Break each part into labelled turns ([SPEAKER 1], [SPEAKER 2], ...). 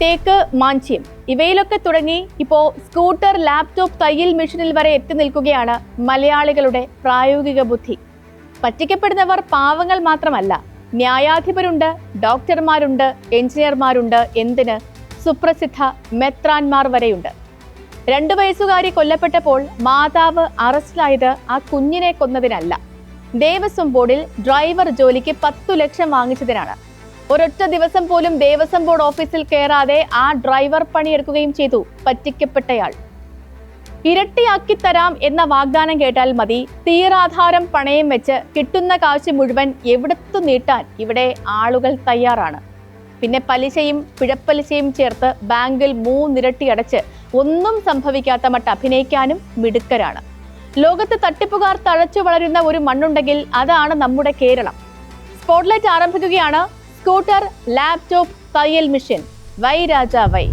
[SPEAKER 1] തേക്ക്, മാഞ്ചിയം ഇവയിലൊക്കെ തുടങ്ങി ഇപ്പോൾ സ്കൂട്ടർ, ലാപ്ടോപ്പ്, തയ്യൽ മെഷീനിൽ വരെ എത്തി നിൽക്കുകയാണ് മലയാളികളുടെ പ്രായോഗിക ബുദ്ധി. പറ്റിക്കപ്പെടുന്നവർ പാവങ്ങൾ മാത്രമല്ല, ന്യായാധിപരുണ്ട്, ഡോക്ടർമാരുണ്ട്, എഞ്ചിനീയർമാരുണ്ട്, എന്തിന് സുപ്രസിദ്ധ മെത്രാൻമാർ വരെയുണ്ട്. 2 വയസ്സുകാരി കൊല്ലപ്പെട്ടപ്പോൾ മാതാവ് അറസ്റ്റിലായത് ആ കുഞ്ഞിനെ കൊന്നതിനല്ല, ദേവസ്വം ബോർഡിൽ ഡ്രൈവർ ജോലിക്ക് 10 ലക്ഷം വാങ്ങിച്ചതിനാണ്. ഒരൊറ്റ ദിവസം പോലും ദേവസ്വം ബോർഡ് ഓഫീസിൽ കയറാതെ ആ ഡ്രൈവർ പണിയെടുക്കുകയും ചെയ്തു പറ്റിക്കപ്പെട്ടയാൾ. ഇരട്ടിയാക്കി തരാം എന്ന വാഗ്ദാനം കേട്ടാൽ മതി, തീരാധാരം പണയം വെച്ച് കിട്ടുന്ന കാശ് മുഴുവൻ എവിടത്തു നീട്ടാൻ ഇവിടെ ആളുകൾ തയ്യാറാണ്. പിന്നെ പലിശയും പിഴപ്പലിശയും ചേർത്ത് ബാങ്കിൽ 3 ഇരട്ടി അടച്ച് ഒന്നും സംഭവിക്കാത്ത മട്ട് അഭിനയിക്കാനും മിടുക്കരാണ്. ലോകത്ത് തട്ടിപ്പുകാർ തഴച്ചു വളരുന്ന ഒരു മണ്ണുണ്ടെങ്കിൽ അതാണ് നമ്മുടെ കേരളം. സ്പോട്ട്ലൈറ്റ് ആരംഭിക്കുകയാണ്. സ്കൂട്ടർ, ലാപ്ടോപ്പ്, തയ്യൽ മെഷീൻ, വൈ രാജ വൈ.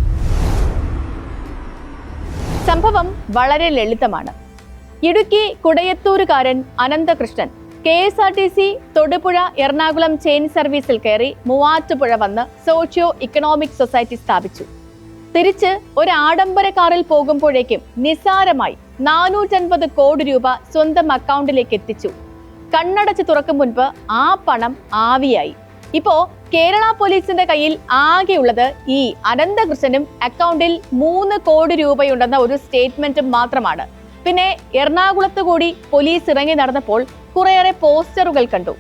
[SPEAKER 1] സംഭവം വളരെ ലളിതമാണ്. ഇടുക്കി കുടയത്തൂരുകാരൻ അനന്തകൃഷ്ണൻ KSRTC തൊടുപുഴ എറണാകുളം ചെയിൻ സർവീസിൽ കയറി മൂവാറ്റുപുഴ വന്ന് സോഷ്യോ ഇക്കണോമിക് സൊസൈറ്റി സ്ഥാപിച്ചു. തിരിച്ച് ഒരു ആഡംബര കാറിൽ പോകുമ്പോഴേക്കും നിസാരമായി 450 കോടി രൂപ സ്വന്തം അക്കൗണ്ടിലേക്ക് എത്തിച്ചു. കണ്ണടച്ച് തുറക്കും മുൻപ് ആ പണം ആവിയായി. ഇപ്പോ കേരള പോലീസിന്റെ കയ്യിൽ ആകെയുള്ളത് ഈ അനന്തകൃഷ്ണനും അക്കൗണ്ടിൽ 3 കോടി രൂപയുണ്ടെന്ന ഒരു സ്റ്റേറ്റ്മെന്റും മാത്രമാണ്. പിന്നെ എറണാകുളത്ത് കൂടി പോലീസ് ഇറങ്ങി നടന്നപ്പോൾ കുറേയേറെ പോസ്റ്ററുകൾ കണ്ടു.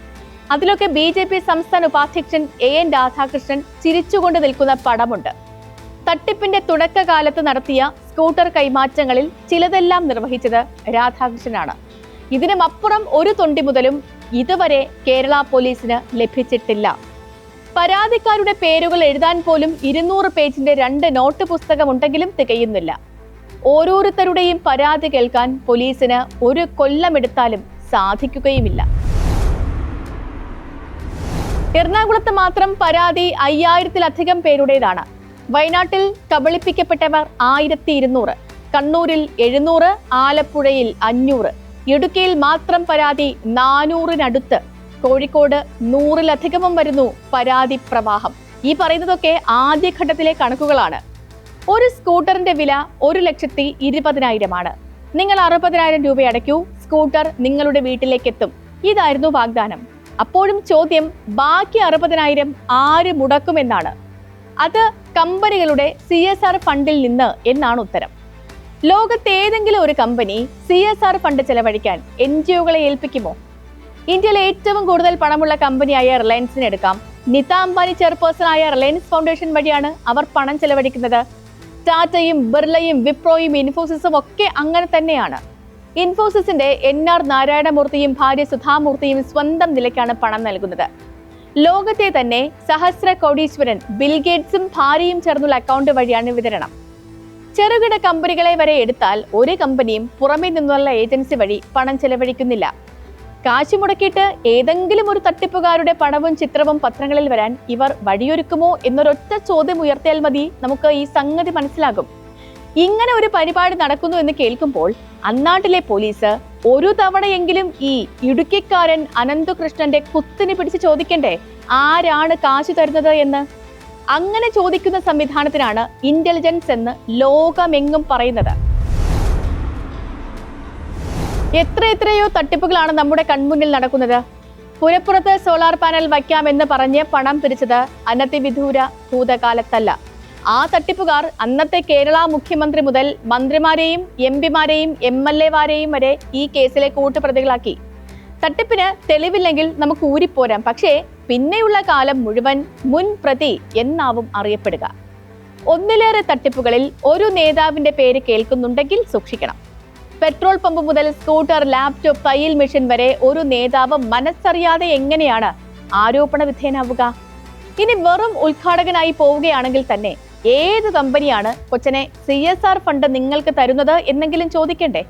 [SPEAKER 1] അതിലൊക്കെ BJP സംസ്ഥാന ഉപാധ്യക്ഷൻ AN രാധാകൃഷ്ണൻ ചിരിച്ചുകൊണ്ട് നിൽക്കുന്ന പടമുണ്ട്. തട്ടിപ്പിന്റെ തുടക്കകാലത്ത് നടത്തിയ സ്കൂട്ടർ കൈമാറ്റങ്ങളിൽ ചിലതെല്ലാം നിർവഹിച്ചത് രാധാകൃഷ്ണനാണ്. ഇതിനുമപ്പുറം ഒരു തൊണ്ടി മുതലും ഇതുവരെ കേരള പോലീസിന് ലഭിച്ചിട്ടില്ല. പരാതിക്കാരുടെ പേരുകൾ എഴുതാൻ പോലും 200 പേജിന്റെ 2 നോട്ട് പുസ്തകം ഉണ്ടെങ്കിലും തികയുന്നില്ല. ഓരോരുത്തരുടെയും പരാതി കേൾക്കാൻ പോലീസിന് ഒരു കൊല്ലമെടുത്താലും സാധിക്കുകയുമില്ല. എറണാകുളത്ത് മാത്രം പരാതി 5000-ലധികം പേരുടേതാണ്. വയനാട്ടിൽ കബളിപ്പിക്കപ്പെട്ടവർ 1200, കണ്ണൂരിൽ 700, ആലപ്പുഴയിൽ 500, ഇടുക്കിയിൽ മാത്രം പരാതി 400-നടുത്ത്, കോഴിക്കോട് 100-ലധികവും വരുന്നു പരാതി പ്രവാഹം. ഈ പറയുന്നതൊക്കെ ആദ്യഘട്ടത്തിലെ കണക്കുകളാണ്. ഒരു സ്കൂട്ടറിന്റെ വില 1,20,000 നിങ്ങൾ 60,000 രൂപ അടയ്ക്കൂ, സ്കൂട്ടർ നിങ്ങളുടെ വീട്ടിലേക്ക് എത്തും. ഇതായിരുന്നു വാഗ്ദാനം. അപ്പോഴും ചോദ്യം, ബാക്കി 60,000 ആര് മുടക്കുമെന്നാണ്. അത് കമ്പനികളുടെ CSR ഫണ്ടിൽ നിന്ന് എന്നാണ് ഉത്തരം. ലോകത്തേതെങ്കിലും ഒരു കമ്പനി CSR ഫണ്ട് ചെലവഴിക്കാൻ NGO-കളെ ഏൽപ്പിക്കുമോ? ഇന്ത്യയിലെ ഏറ്റവും കൂടുതൽ പണമുള്ള കമ്പനിയായ റിലയൻസിനെ എടുക്കാം. നിത അംബാനി ചെയർപേഴ്സണായ റിലയൻസ് ഫൗണ്ടേഷൻ വഴിയാണ് അവർ പണം ചെലവഴിക്കുന്നത്. ടാറ്റയും ബിർളയും വിപ്രോയും ഇൻഫോസിസും ഒക്കെ അങ്ങനെ തന്നെയാണ്. ഇൻഫോസിസിന്റെ NR നാരായണമൂർത്തിയും ഭാര്യ സുധാമൂർത്തിയും സ്വന്തം നിലയ്ക്കാണ് പണം നൽകുന്നത്. ലോകത്തെ തന്നെ സഹസ്ര കോടീശ്വരൻ ബിൽഗേറ്റ്സും ഭാര്യയും ചേർന്നുള്ള അക്കൗണ്ട് വഴിയാണ് വിതരണം. ചെറുകിട കമ്പനികളെ വരെ എടുത്താൽ ഒരു കമ്പനിയും പുറമേ നിന്നുള്ള ഏജൻസി വഴി പണം ചെലവഴിക്കുന്നില്ല. കാശ് മുടക്കിയിട്ട് ഏതെങ്കിലും ഒരു തട്ടിപ്പുകാരുടെ പണവും ചിത്രവും പത്രങ്ങളിൽ വരാൻ ഇവർ വഴിയൊരുക്കുമോ എന്നൊരൊറ്റ ചോദ്യം ഉയർത്തിയാൽ മതി, നമുക്ക് ഈ സംഗതി മനസ്സിലാകും. ഇങ്ങനെ ഒരു പരിപാടി നടക്കുന്നു എന്ന് കേൾക്കുമ്പോൾ അന്നാട്ടിലെ പോലീസ് ഒരു തവണയെങ്കിലും ഈ ഇടുക്കിക്കാരൻ അനന്തകൃഷ്ണന്റെ കുത്തിന് പിടിച്ച് ചോദിക്കണ്ടേ, ആരാണ് കാശ് തരുന്നത് എന്ന്? അങ്ങനെ ചോദിക്കുന്ന സംവിധാനത്തിനാണ് ഇന്റലിജൻസ് എന്ന് ലോകമെങ്ങും പറയുന്നത്. എത്രയോ തട്ടിപ്പുകളാണ് നമ്മുടെ കൺമുന്നിൽ നടക്കുന്നത്. പുരപ്പുറത്ത് സോളാർ പാനൽ വയ്ക്കാമെന്ന് പറഞ്ഞ് പണം പിരിച്ചത് അനധിവിദൂര ഭൂതകാലത്തല്ല. ആ തട്ടിപ്പുകാർ അന്നത്തെ കേരള മുഖ്യമന്ത്രി മുതൽ മന്ത്രിമാരെയും MP-മാരെയും MLA-മാരെയും വരെ ഈ കേസിലെ കൂട്ടുപ്രതികളാക്കി. തട്ടിപ്പിന് തെളിവില്ലെങ്കിൽ നമുക്ക് ഊരിപ്പോരാം, പക്ഷേ പിന്നെയുള്ള കാലം മുഴുവൻ മുൻ പ്രതി എന്നാവും അറിയപ്പെടുക. ഒന്നിലേറെ തട്ടിപ്പുകളിൽ ഒരു നേതാവിന്റെ പേര് കേൾക്കുന്നുണ്ടെങ്കിൽ സൂക്ഷിക്കണം. പെട്രോൾ പമ്പ് മുതൽ സ്കൂട്ടർ, ലാപ്ടോപ്പ്, തയ്യൽ മെഷീൻ വരെ ഒരു നേതാവ് മനസ്സറിയാതെ എങ്ങനെയാണ് ആരോപണ വിധേയനാവുക? ഇനി വെറും ഉദ്ഘാടകനായി പോവുകയാണെങ്കിൽ തന്നെ ഏത് കമ്പനിയാണ് കൊച്ചനെ CSR ഫണ്ട് നിങ്ങൾക്ക് തരുന്നത് എന്നെങ്കിലും ചോദിക്കണ്ടേ?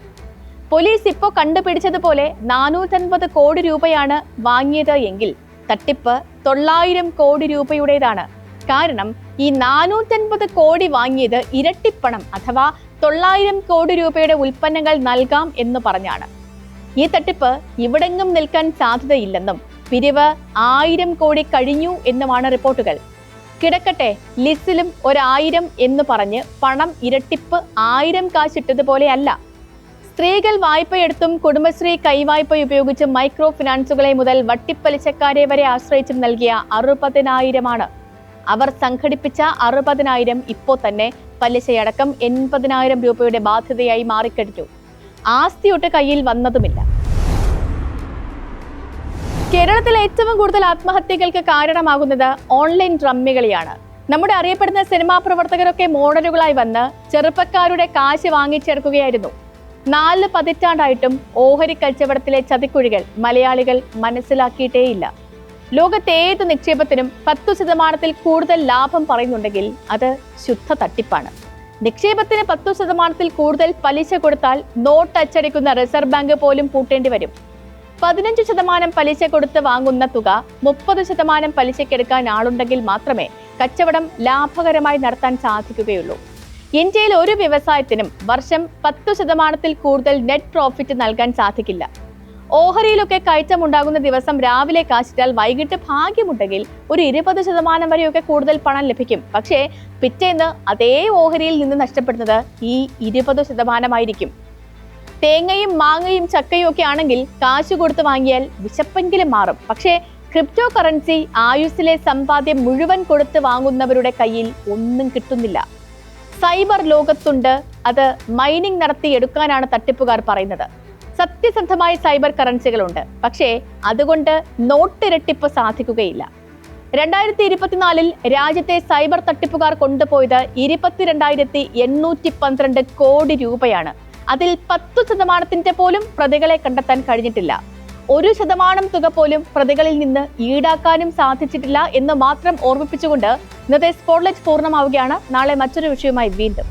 [SPEAKER 1] പോലീസ് ഇപ്പോൾ കണ്ടുപിടിച്ചതുപോലെ 450 കോടി രൂപയാണ് വാങ്ങിയത് എങ്കിൽ തട്ടിപ്പ് 900 കോടി രൂപയുടേതാണ്. കാരണം ഈ 450 കോടി വാങ്ങിയത് ഇരട്ടിപ്പണം അഥവാ 900 കോടി രൂപയുടെ ഉൽപ്പന്നങ്ങൾ നൽകാം എന്ന് പറഞ്ഞാണ്. ഈ തട്ടിപ്പ് ഇവിടെങ്ങും നിൽക്കാൻ സാധ്യതയില്ലെന്നും പിരിവ് 1000 കോടി കഴിഞ്ഞു എന്നുമാണ് റിപ്പോർട്ടുകൾ. കിടക്കട്ടെ, ലിസിലും 1000 എന്ന് പറഞ്ഞ് പണം ഇരട്ടിപ്പ് 1000 കാശിട്ടതുപോലെയല്ല. സ്ത്രീകൾ വായ്പയെടുത്തും കുടുംബശ്രീ കൈവായ്പ ഉപയോഗിച്ചും മൈക്രോ ഫിനാൻസുകളെ മുതൽ വട്ടിപ്പലിശക്കാരെ വരെ ആശ്രയിച്ചും നൽകിയ 60,000 അവർ സംഘടിപ്പിച്ച 60,000 ഇപ്പോൾ തന്നെ പലിശയടക്കം 80,000 രൂപയുടെ ബാധ്യതയായി മാറിക്കഴിഞ്ഞു. ആസ്തിയൊട്ട് കയ്യിൽ വന്നതുമില്ല. കേരളത്തിൽ ഏറ്റവും കൂടുതൽ ആത്മഹത്യകൾക്ക് കാരണമാകുന്നത് ഓൺലൈൻ റമ്മികളിയാണ്. നമ്മുടെ അറിയപ്പെടുന്ന സിനിമാ പ്രവർത്തകരൊക്കെ മോഡലുകളായി വന്ന് ചെറുപ്പക്കാരുടെ കാശ് വാങ്ങിച്ചെടുക്കുകയായിരുന്നു. 4 പതിറ്റാണ്ടായിട്ടും ഓഹരി കച്ചവടത്തിലെ ചതിക്കുഴികൾ മലയാളികൾ മനസ്സിലാക്കിയിട്ടേയില്ല. ലോകത്തെ ഏത് നിക്ഷേപത്തിനും 10% കൂടുതൽ ലാഭം പറയുന്നുണ്ടെങ്കിൽ അത് ശുദ്ധ തട്ടിപ്പാണ്. നിക്ഷേപത്തിന് 10% കൂടുതൽ പലിശ കൊടുത്താൽ നോട്ട് അച്ചടിക്കുന്ന റിസർവ് ബാങ്ക് പോലും പൂട്ടേണ്ടി വരും. 15% പലിശ കൊടുത്ത് വാങ്ങുന്ന തുക 30% പലിശക്കെടുക്കാൻ ആളുണ്ടെങ്കിൽ മാത്രമേ കച്ചവടം ലാഭകരമായി നടത്താൻ സാധിക്കുകയുള്ളൂ. ഇന്ത്യയിൽ ഒരു വ്യവസായത്തിനും വർഷം 10% കൂടുതൽ നെറ്റ് പ്രോഫിറ്റ് നൽകാൻ സാധിക്കില്ല. ഓഹരിയിലൊക്കെ കയറ്റമുണ്ടാകുന്ന ദിവസം രാവിലെ കാശിട്ടാൽ വൈകിട്ട് ഭാഗ്യമുണ്ടെങ്കിൽ ഒരു 20% വരെയൊക്കെ കൂടുതൽ പണം ലഭിക്കും. പക്ഷേ പിറ്റേന്ന് അതേ ഓഹരിയിൽ നിന്ന് നഷ്ടപ്പെടുന്നത് ഈ 20% ആയിരിക്കും. തേങ്ങയും മാങ്ങയും ചക്കയും ഒക്കെ ആണെങ്കിൽ കാശ് കൊടുത്ത് വാങ്ങിയാൽ വിശപ്പെങ്കിലും മാറും. പക്ഷേ ക്രിപ്റ്റോ കറൻസി ആയുസ്സിലെ സമ്പാദ്യം മുഴുവൻ കൊടുത്ത് വാങ്ങുന്നവരുടെ കയ്യിൽ ഒന്നും കിട്ടുന്നില്ല. സൈബർ ലോകത്തുണ്ട്, അത് മൈനിങ് നടത്തി എടുക്കാനാണ് തട്ടിപ്പുകാർ പറയുന്നത്. സത്യസന്ധമായ സൈബർ കറൻസികളുണ്ട്, പക്ഷേ അതുകൊണ്ട് നോട്ടിരട്ടിപ്പ് സാധിക്കുകയില്ല. 2024 രാജ്യത്തെ സൈബർ തട്ടിപ്പുകാർ കൊണ്ടുപോയത് 22,812 കോടി രൂപയാണ്. അതിൽ 10% പോലും പ്രതികളെ കണ്ടെത്താൻ കഴിഞ്ഞിട്ടില്ല. 1% തുക പോലും പ്രതികളിൽ നിന്ന് ഈടാക്കാനും സാധിച്ചിട്ടില്ല എന്ന് മാത്രം ഓർമ്മിപ്പിച്ചുകൊണ്ട് ഇന്നത്തെ സ്പോട്ട്ലൈറ്റ് പൂർണ്ണമാവുകയാണ്. നാളെ മറ്റൊരു വിഷയവുമായി വീണ്ടും.